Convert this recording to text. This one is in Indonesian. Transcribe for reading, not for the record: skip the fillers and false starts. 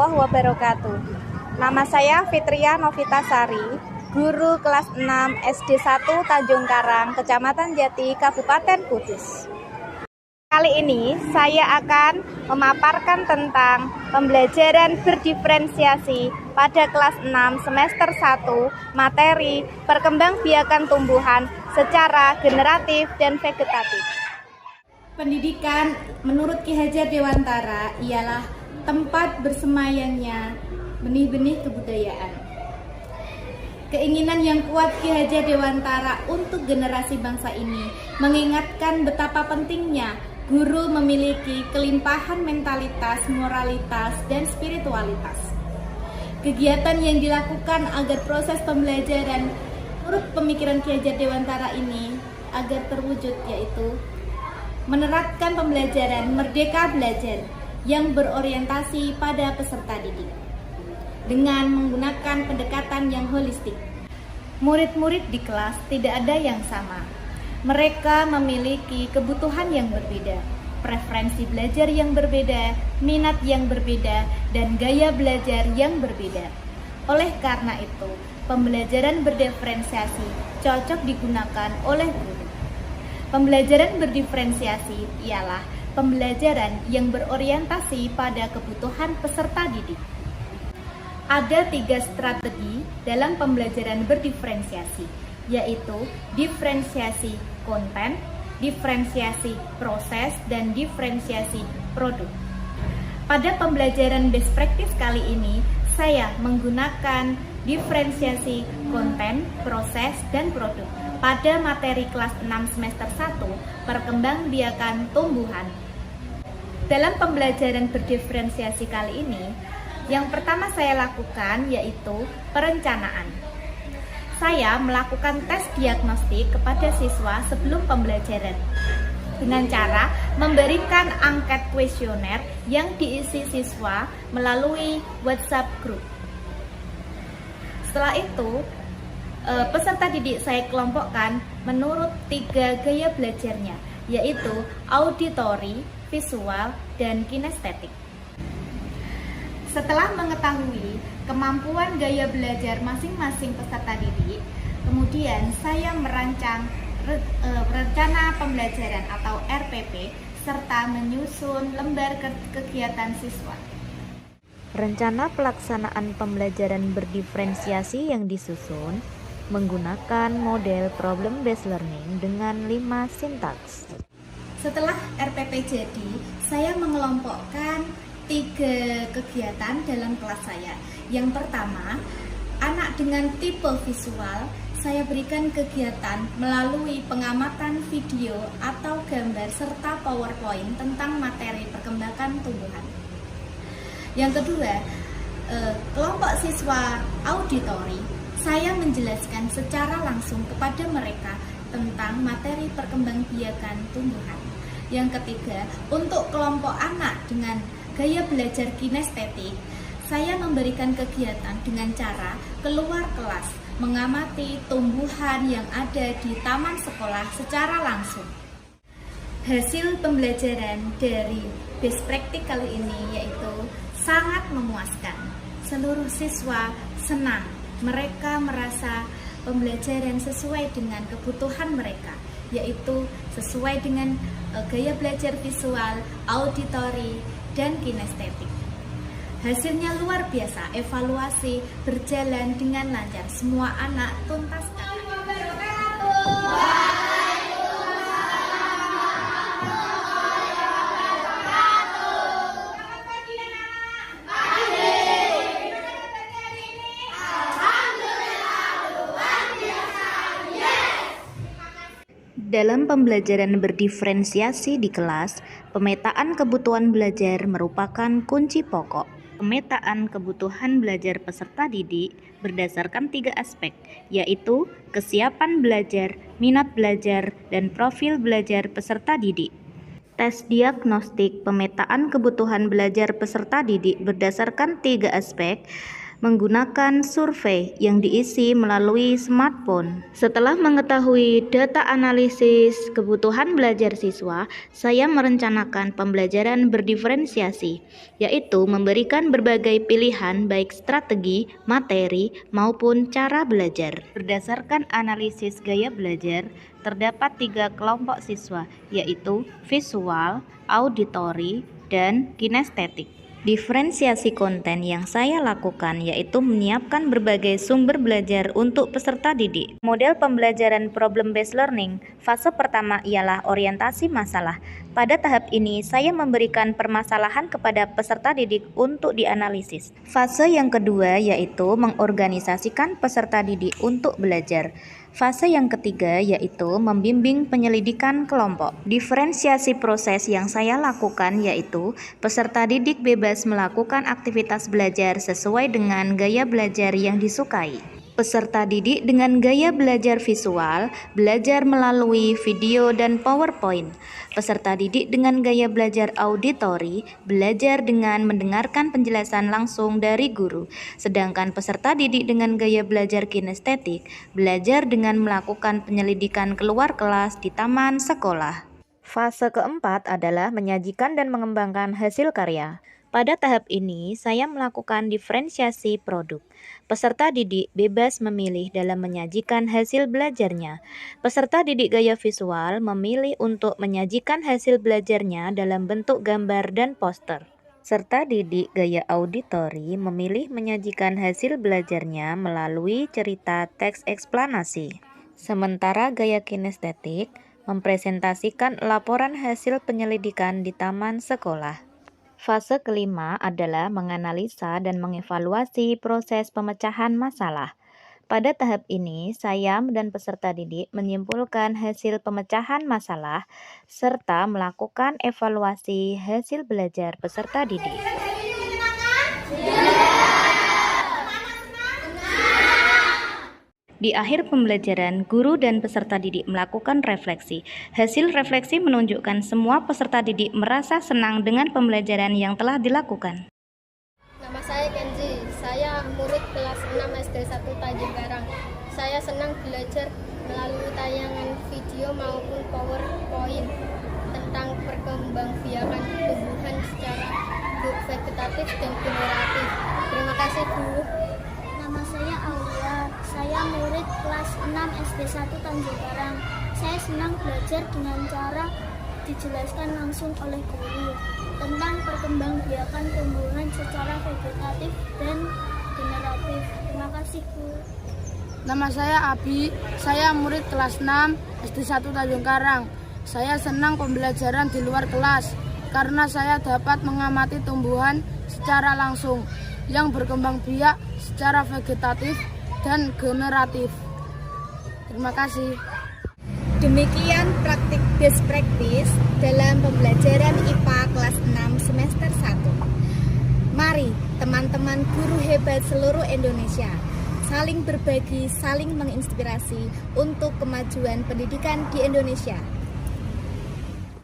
warahmatullahi wabarakatuh. Nama saya Fitria Novitasari, guru kelas 6 SD 1 Tanjung Karang, Kecamatan Jati, Kabupaten Kudus. Kali ini saya akan memaparkan tentang pembelajaran berdiferensiasi pada kelas 6 semester 1 materi perkembangbiakan tumbuhan secara generatif dan vegetatif. Pendidikan menurut Ki Hajar Dewantara ialah tempat bersemayamnya benih-benih kebudayaan. Keinginan yang kuat Ki Hajar Dewantara untuk generasi bangsa ini mengingatkan betapa pentingnya guru memiliki kelimpahan mentalitas, moralitas, dan spiritualitas. Kegiatan yang dilakukan agar proses pembelajaran menurut pemikiran Ki Hajar Dewantara ini agar terwujud, yaitu menerapkan pembelajaran merdeka belajar yang berorientasi pada peserta didik dengan menggunakan pendekatan yang holistik. Murid-murid di kelas tidak ada yang sama. Mereka memiliki kebutuhan yang berbeda, preferensi belajar yang berbeda, minat yang berbeda, dan gaya belajar yang berbeda. Oleh karena itu, pembelajaran berdiferensiasi cocok digunakan oleh guru. Pembelajaran berdiferensiasi ialah pembelajaran yang berorientasi pada kebutuhan peserta didik. Ada 3 strategi dalam pembelajaran berdiferensiasi, yaitu diferensiasi konten, diferensiasi proses, dan diferensiasi produk. Pada pembelajaran best practice kali ini, saya menggunakan diferensiasi konten, proses, dan produk pada materi kelas 6 semester 1 perkembangbiakan tumbuhan. Dalam pembelajaran berdiferensiasi kali ini, yang pertama saya lakukan yaitu perencanaan. Saya melakukan tes diagnostik kepada siswa sebelum pembelajaran dengan cara memberikan angket kuesioner yang diisi siswa melalui WhatsApp group. Setelah itu, peserta didik saya kelompokkan menurut 3 gaya belajarnya, yaitu auditori, visual, dan kinestetik. Setelah mengetahui kemampuan gaya belajar masing-masing peserta didik, kemudian saya merancang rencana pembelajaran atau RPP serta menyusun lembar kegiatan siswa. Rencana pelaksanaan pembelajaran berdiferensiasi yang disusun menggunakan model problem based learning dengan 5 sintaks. Setelah RPP jadi, saya mengelompokkan 3 kegiatan dalam kelas saya. Yang pertama, anak dengan tipe visual, saya berikan kegiatan melalui pengamatan video atau gambar serta PowerPoint tentang materi perkembangan tumbuhan. Yang kedua, kelompok siswa auditori, saya menjelaskan secara langsung kepada mereka tentang materi perkembangbiakan tumbuhan. Yang ketiga, untuk kelompok anak dengan gaya belajar kinestetik, saya memberikan kegiatan dengan cara keluar kelas, mengamati tumbuhan yang ada di taman sekolah secara langsung. Hasil pembelajaran dari best practice kali ini yaitu sangat memuaskan. Seluruh siswa senang, mereka merasa pembelajaran sesuai dengan kebutuhan mereka, yaitu sesuai dengan gaya belajar visual, auditori, dan kinestetik. Hasilnya luar biasa, evaluasi berjalan dengan lancar, semua anak tuntaskan. Dalam pembelajaran berdiferensiasi di kelas, pemetaan kebutuhan belajar merupakan kunci pokok. Pemetaan kebutuhan belajar peserta didik berdasarkan 3 aspek, yaitu kesiapan belajar, minat belajar, dan profil belajar peserta didik. Tes diagnostik pemetaan kebutuhan belajar peserta didik berdasarkan 3 aspek menggunakan survei yang diisi melalui smartphone. Setelah mengetahui data analisis kebutuhan belajar siswa, saya merencanakan pembelajaran berdiferensiasi, yaitu memberikan berbagai pilihan baik strategi, materi, maupun cara belajar. Berdasarkan analisis gaya belajar, terdapat 3 kelompok siswa, yaitu visual, auditori, dan kinestetik. Diferensiasi konten yang saya lakukan yaitu menyiapkan berbagai sumber belajar untuk peserta didik. Model pembelajaran problem based learning, fase pertama ialah orientasi masalah. Pada tahap ini, saya memberikan permasalahan kepada peserta didik untuk dianalisis. Fase yang kedua yaitu mengorganisasikan peserta didik untuk belajar. Fase yang ketiga yaitu membimbing penyelidikan kelompok. Diferensiasi proses yang saya lakukan yaitu peserta didik bebas melakukan aktivitas belajar sesuai dengan gaya belajar yang disukai. Peserta didik dengan gaya belajar visual, belajar melalui video dan PowerPoint. Peserta didik dengan gaya belajar auditori, belajar dengan mendengarkan penjelasan langsung dari guru. Sedangkan peserta didik dengan gaya belajar kinestetik, belajar dengan melakukan penyelidikan keluar kelas di taman sekolah. Fase keempat adalah menyajikan dan mengembangkan hasil karya. Pada tahap ini, saya melakukan diferensiasi produk. Peserta didik bebas memilih dalam menyajikan hasil belajarnya. Peserta didik gaya visual memilih untuk menyajikan hasil belajarnya dalam bentuk gambar dan poster. Peserta didik gaya auditori memilih menyajikan hasil belajarnya melalui cerita teks eksplanasi. Sementara gaya kinestetik mempresentasikan laporan hasil penyelidikan di taman sekolah. Fase kelima adalah menganalisa dan mengevaluasi proses pemecahan masalah. Pada tahap ini, saya dan peserta didik menyimpulkan hasil pemecahan masalah serta melakukan evaluasi hasil belajar peserta didik. Di akhir pembelajaran, guru dan peserta didik melakukan refleksi. Hasil refleksi menunjukkan semua peserta didik merasa senang dengan pembelajaran yang telah dilakukan. Nama saya Kenzi, saya murid kelas 6 SD 1 Tanjung Karang. Saya senang belajar melalui tayangan video maupun PowerPoint tentang perkembangbiakan tumbuhan secara vegetatif dan generatif. Terima kasih, Bu. Nama saya Aulia, saya murid kelas 6 SD 1 Tanjung Karang. Saya senang belajar dengan cara dijelaskan langsung oleh guru tentang perkembangbiakan tumbuhan secara vegetatif dan generatif. Terima kasih, Bu. Nama saya Abi, saya murid kelas 6 SD 1 Tanjung Karang. Saya senang pembelajaran di luar kelas karena saya dapat mengamati tumbuhan secara langsung yang berkembang biak secara vegetatif dan generatif. Terima kasih. Demikian praktik best practice dalam pembelajaran IPA kelas 6 semester 1. Mari teman-teman guru hebat seluruh Indonesia saling berbagi, saling menginspirasi untuk kemajuan pendidikan di Indonesia.